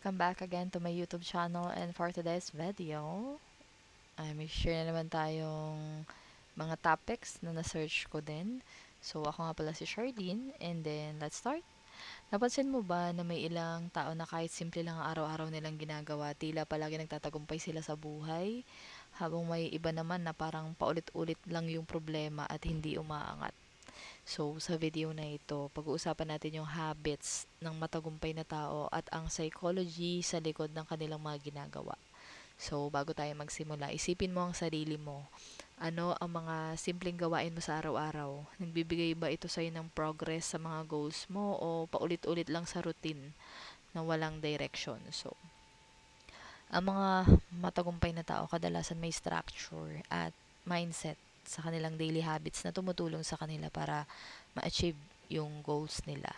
Welcome back again to my YouTube channel, and for today's video ay may share na naman tayong mga topics na na-search ko din. So ako nga pala si Charlene, and then let's start. Napansin mo ba na may ilang tao na kahit simple lang ang araw-araw nilang ginagawa, tila palagi nagtatagumpay sila sa buhay, habang may iba naman na parang paulit-ulit lang yung problema at hindi umaangat. So, sa video na ito, pag-uusapan natin yung habits ng matagumpay na tao at ang psychology sa likod ng kanilang mga ginagawa. So, bago tayo magsimula, isipin mo ang sarili mo. Ano ang mga simpleng gawain mo sa araw-araw? Nagbibigay ba ito sa'yo ng progress sa mga goals mo o paulit-ulit lang sa routine na walang direction? So, ang mga matagumpay na tao kadalasan may structure at mindset sa kanilang daily habits na tumutulong sa kanila para ma-achieve yung goals nila.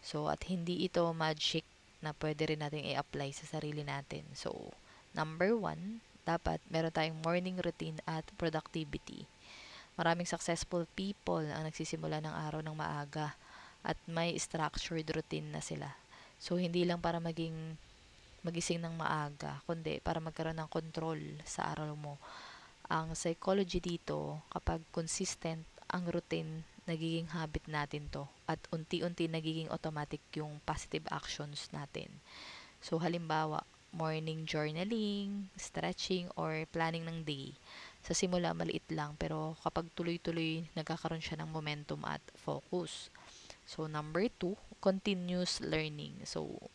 So, at hindi ito magic na pwede rin natin i-apply sa sarili natin. So, number one, dapat meron tayong morning routine at productivity. Maraming successful people ang nagsisimula ng araw ng maaga at may structured routine na sila. So, hindi lang para magising ng maaga, kundi para magkaroon ng control sa araw mo. Ang psychology dito, kapag consistent ang routine, nagiging habit natin to at unti-unti nagiging automatic yung positive actions natin. So halimbawa, morning journaling, stretching, or planning ng day. Sa simula maliit lang, pero kapag tuloy-tuloy nagkakaroon siya ng momentum at focus. So number two, continuous learning. So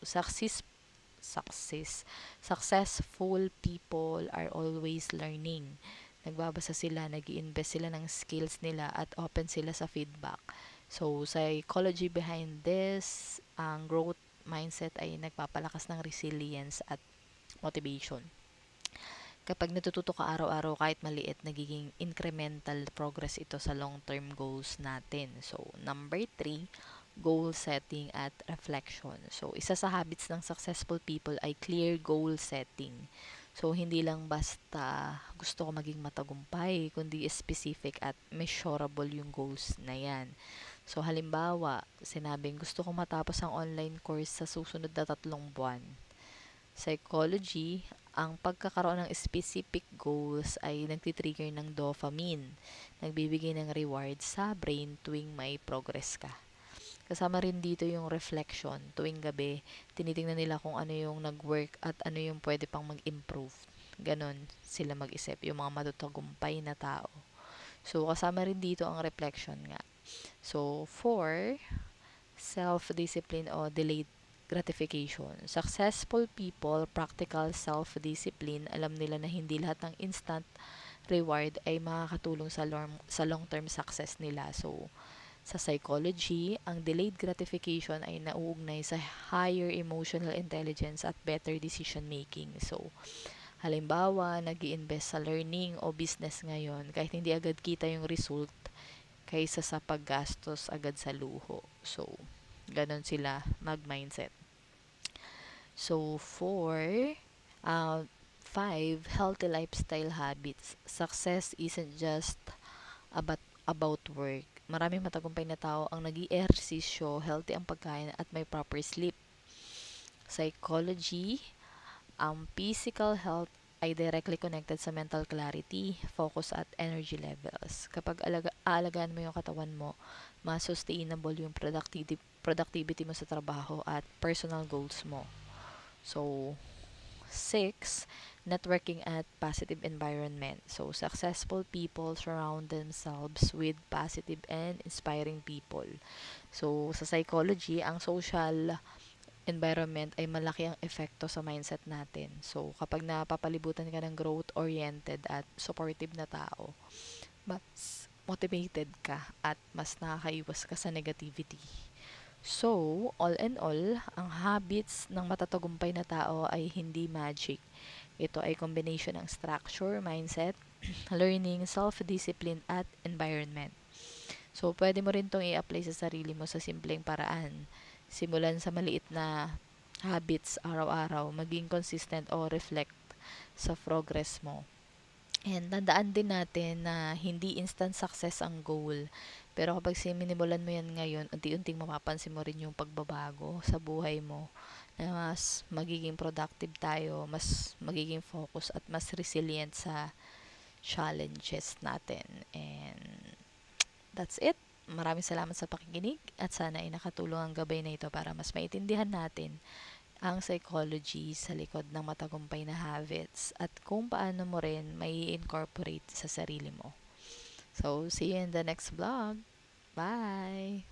successful people are always learning. Nagbabasa sila, nag-i-invest sila ng skills nila at open sila sa feedback. So, psychology behind this, ang growth mindset ay nagpapalakas ng resilience at motivation. Kapag natututo ka araw-araw kahit maliit, nagiging incremental progress ito sa long-term goals natin. So, number 3, goal setting at reflection. So, isa sa habits ng successful people ay clear goal setting. So, hindi lang basta gusto ko maging matagumpay, kundi specific at measurable yung goals na yan. So, halimbawa, sinabing gusto ko matapos ang online course sa susunod na 3 buwan. Psychology, ang pagkakaroon ng specific goals ay nagtitrigger ng dopamine, nagbibigay ng reward sa brain tuwing may progress ka. Kasama rin dito yung reflection. Tuwing gabi, tinitingnan nila kung ano yung nag-work at ano yung pwede pang mag-improve. Ganon sila mag-isip, yung mga matutagumpay na tao. So, kasama rin dito ang reflection nga. So, 4, self-discipline o delayed gratification. Successful people, practical self-discipline, alam nila na hindi lahat ng instant reward ay makakatulong sa long-term success nila. So, sa psychology, ang delayed gratification ay nauugnay sa higher emotional intelligence at better decision making. So, halimbawa, nag-i-invest sa learning o business ngayon kahit hindi agad kita yung result kaysa sa paggastos agad sa luho. So, ganon sila mag-mindset. So, 4, 5, healthy lifestyle habits. Success isn't just about work. Maraming matagumpay na tao ang nag-i-ehersisyo, healthy ang pagkain at may proper sleep. Psychology, ang physical health ay directly connected sa mental clarity, focus at energy levels. Kapag aalagaan mo yung katawan mo, mas sustainable yung productivity mo sa trabaho at personal goals mo. So, 6, networking at positive environment. So, successful people surround themselves with positive and inspiring people. So, sa psychology, ang social environment ay malaki ang epekto sa mindset natin. So, kapag napapalibutan ka ng growth-oriented at supportive na tao, mas motivated ka at mas nakakaiwas ka sa negativity. So, all in all, ang habits ng matatagumpay na tao ay hindi magic. Ito ay combination ng structure, mindset, learning, self-discipline, at environment. So, pwede mo rin itong i-apply sa sarili mo sa simpleng paraan. Simulan sa maliit na habits araw-araw, maging consistent o reflect sa progress mo. And tandaan din natin na hindi instant success ang goal. Pero kapag sinimulan mo yan ngayon, unti-unting mapapansin mo rin yung pagbabago sa buhay mo. na mas magiging productive tayo, mas magiging focus at mas resilient sa challenges natin. And that's it. Maraming salamat sa pakikinig at sana ay nakatulong ang gabay na ito para mas maintindihan natin ang psychology sa likod ng matagumpay na habits at kung paano mo rin may incorporate sa sarili mo. So, see you in the next vlog. Bye!